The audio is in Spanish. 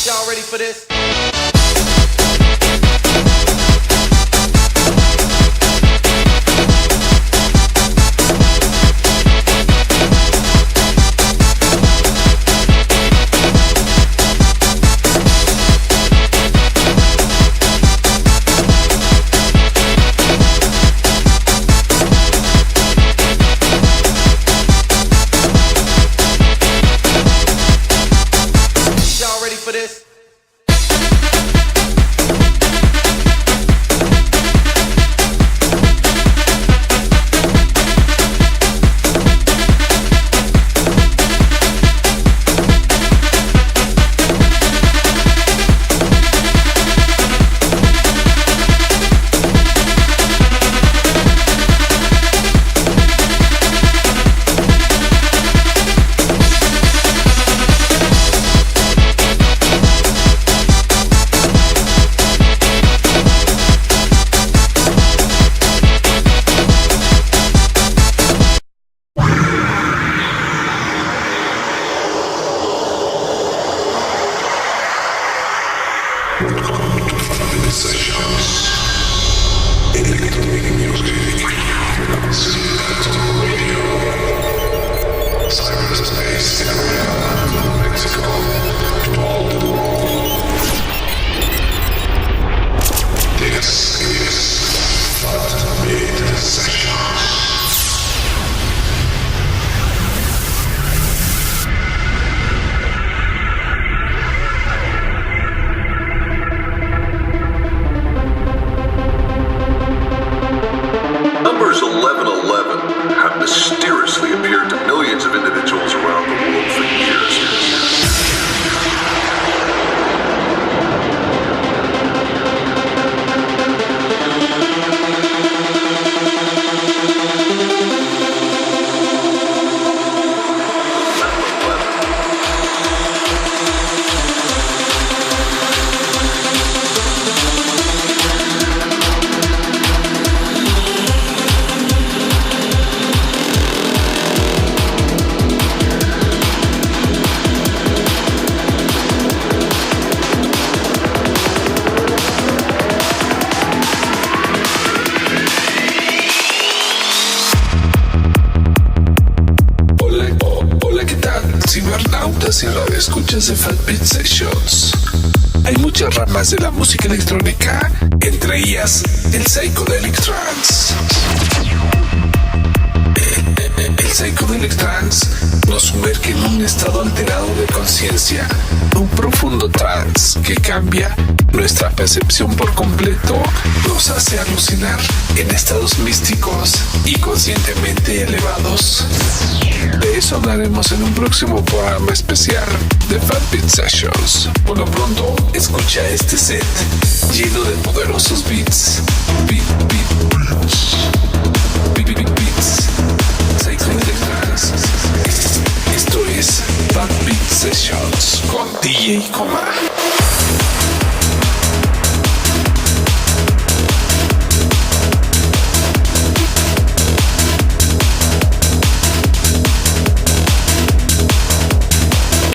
Y'all ready for this? Y'all ready for this? Numbers 1111 have mysteriously appeared to millions of individuals around the world for years. Cibernautas y radioescuchas de Fatbeat Sessions. Hay muchas ramas de la música electrónica, entre ellas el Psychedelic Trance. El Psychedelic Trance nos sumerge en un estado alterado de conciencia, un profundo trance que cambia nuestra percepción por completo, nos hace alucinar en estados místicos y conscientemente elevados. De eso hablaremos en un próximo programa especial de Fatbeat Sessions. Por lo pronto, escucha este set lleno de poderosos beats. Beats. Psychedelic Trance. Esto es Fatbeat Sessions con DJ Coma.